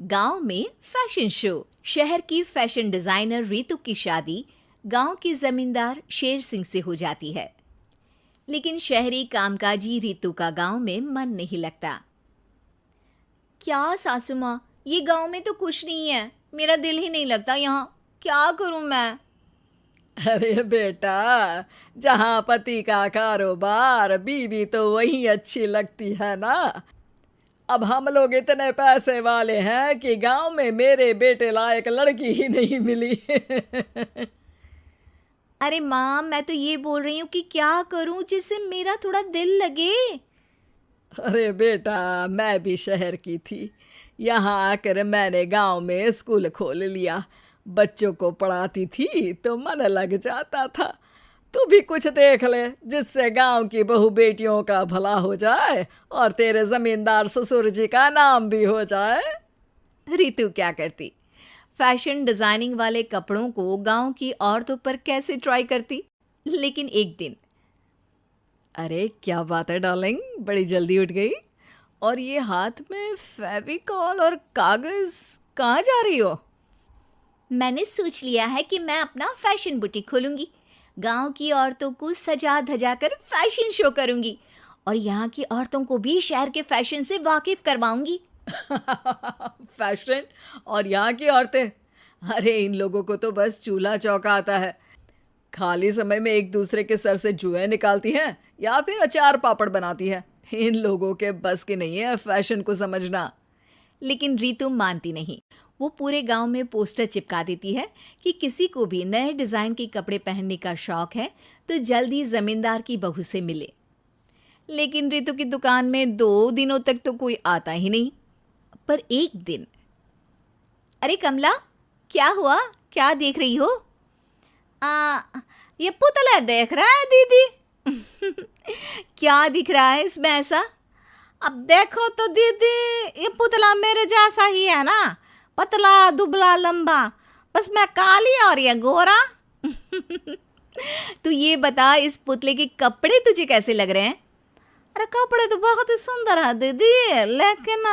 गांव में fashion show. शहर की फैशन डिजाइनर रितु की शादी गांव के जमींदार शेर सिंह से हो जाती है। लेकिन शहरी कामकाजी रितु का गांव में मन नहीं लगता। क्या सासू माँ, ये गांव में तो कुछ नहीं है, मेरा दिल ही नहीं लगता यहाँ, क्या करूं मैं। अरे बेटा, जहाँ पति का कारोबार बीवी तो वही अच्छी लगती है ना। अब हम लोग इतने पैसे वाले हैं कि गांव में मेरे बेटे लायक लड़की ही नहीं मिली। अरे माँ, मैं तो ये बोल रही हूँ कि क्या करूं जिससे मेरा थोड़ा दिल लगे। अरे बेटा, मैं भी शहर की थी। यहाँ आकर मैंने गांव में स्कूल खोल लिया। बच्चों को पढ़ाती थी तो मन लग जाता था। तू भी कुछ देख ले जिससे गांव की बहू बेटियों का भला हो जाए और तेरे जमींदार ससुर जी का नाम भी हो जाए। रितु क्या करती, फैशन डिजाइनिंग वाले कपड़ों को गांव की औरतों पर कैसे ट्राई करती। लेकिन एक दिन, अरे क्या बात है डार्लिंग, बड़ी जल्दी उठ गई। और ये हाथ में फेविकॉल और कागज, कहाँ जा रही हो? मैंने सोच लिया है कि मैं अपना फैशन बुटीक खोलूंगी। गांव की औरतों को सजा धजा कर फैशन शो करूंगी और यहाँ की औरतों को भी शहर के फैशन से वाकिफ करवाऊंगी। फैशन और यहाँ की औरतें, अरे इन लोगों को तो बस चूल्हा चौका आता है। खाली समय में एक दूसरे के सर से जुएं निकालती हैं या फिर अचार पापड़ बनाती है। इन लोगों के बस की नहीं है फैशन को समझना। लेकिन रितु मानती नहीं। वो पूरे गांव में पोस्टर चिपका देती है कि किसी को भी नए डिजाइन के कपड़े पहनने का शौक है तो जल्दी जमींदार की बहू से मिले। लेकिन रितु की दुकान में 2 दिनों तक तो कोई आता ही नहीं। पर एक दिन, अरे कमला, क्या हुआ, क्या देख रही हो? ये पुतला देख रहा है दीदी। क्या दिख रहा है इसमें ऐसा? अब देखो तो दीदी, ये पुतला मेरे जैसा ही है ना, पतला दुबला लंबा, बस मैं काली और ये गोरा। तू ये बता, इस पुतले के कपड़े तुझे कैसे लग रहे हैं? अरे कपड़े तो बहुत ही सुंदर है दीदी, लेकिन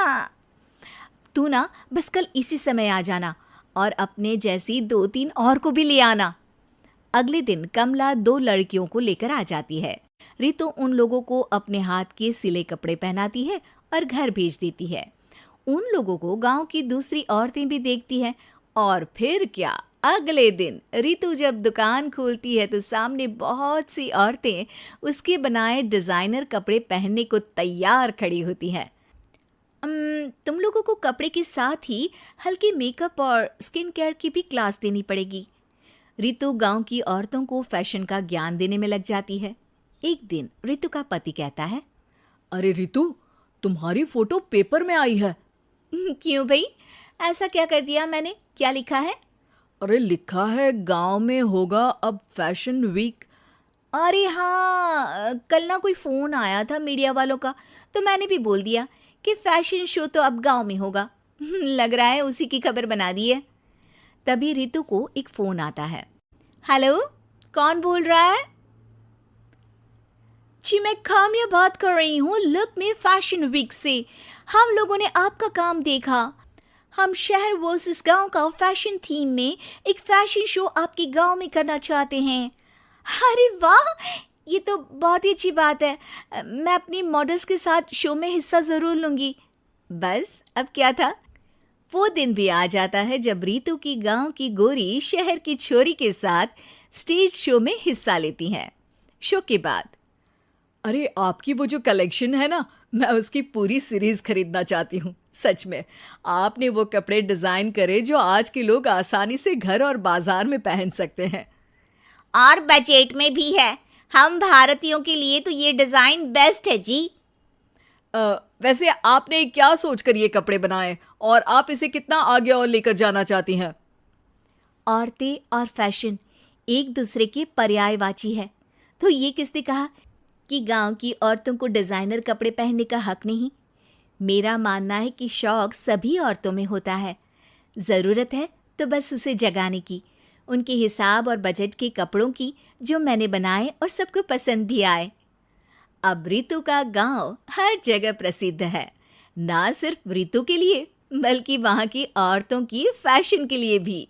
तू ना बस कल इसी समय आ जाना और अपने जैसी 2-3 और को भी ले आना। अगले दिन कमला 2 लड़कियों को लेकर आ जाती है। रितु उन लोगों को अपने हाथ के सिले कपड़े पहनाती है और घर भेज देती है। उन लोगों को गांव की दूसरी औरतें भी देखती हैं। और फिर क्या, अगले दिन रितु जब दुकान खोलती है तो सामने बहुत सी औरतें उसके बनाए डिजाइनर कपड़े पहनने को तैयार खड़ी होती हैं। तुम लोगों को कपड़े के साथ ही हल्के मेकअप और स्किन केयर की भी क्लास देनी पड़ेगी। रितु गांव की औरतों को फैशन का ज्ञान देने में लग जाती है। एक दिन रितु का पति कहता है, अरे रितु, तुम्हारी फोटो पेपर में आई है। क्यों भाई, ऐसा क्या कर दिया मैंने, क्या लिखा है? अरे लिखा है गांव में होगा अब फैशन वीक। अरे हाँ, कल ना कोई फ़ोन आया था मीडिया वालों का, तो मैंने भी बोल दिया कि फैशन शो तो अब गांव में होगा। लग रहा है उसी की खबर बना दी है। तभी रितु को एक फ़ोन आता है। हेलो, कौन बोल रहा है? जी मैं काम्या बात कर रही हूँ, लुक में फैशन वीक से। हम लोगों ने आपका काम देखा। हम शहर वर्सेस गांव का फैशन थीम में एक फैशन शो आपके गांव में करना चाहते हैं। अरे वाह, ये तो बहुत ही अच्छी बात है। मैं अपनी मॉडल्स के साथ शो में हिस्सा ज़रूर लूँगी। बस अब क्या था, वो दिन भी आ जाता है जब रितु की गांव की गोरी शहर की छोरी के साथ स्टेज शो में हिस्सा लेती हैं। शो के बाद, अरे आपकी वो जो कलेक्शन है ना, मैं उसकी पूरी सीरीज खरीदना चाहती हूँ। सच में आपने वो कपड़े डिजाइन करे जो आज के लोग आसानी से घर और बाजार में पहन सकते हैं। और बजट में भी है। हम भारतीयों के लिए तो ये डिज़ाइन बेस्ट है जी। वैसे आपने क्या सोचकर ये कपड़े बनाए और आप इसे कितना आगे और लेकर जाना चाहती हैं? औरतें और फैशन एक दूसरे के पर्यायवाची है। तो ये किसने कहा कि गांव की औरतों को डिज़ाइनर कपड़े पहनने का हक नहीं? मेरा मानना है कि शौक सभी औरतों में होता है। ज़रूरत है तो बस उसे जगाने की, उनके हिसाब और बजट के कपड़ों की, जो मैंने बनाए और सबको पसंद भी आए। अब रितु का गांव हर जगह प्रसिद्ध है, ना सिर्फ रितु के लिए बल्कि वहाँ की औरतों की फैशन के लिए भी।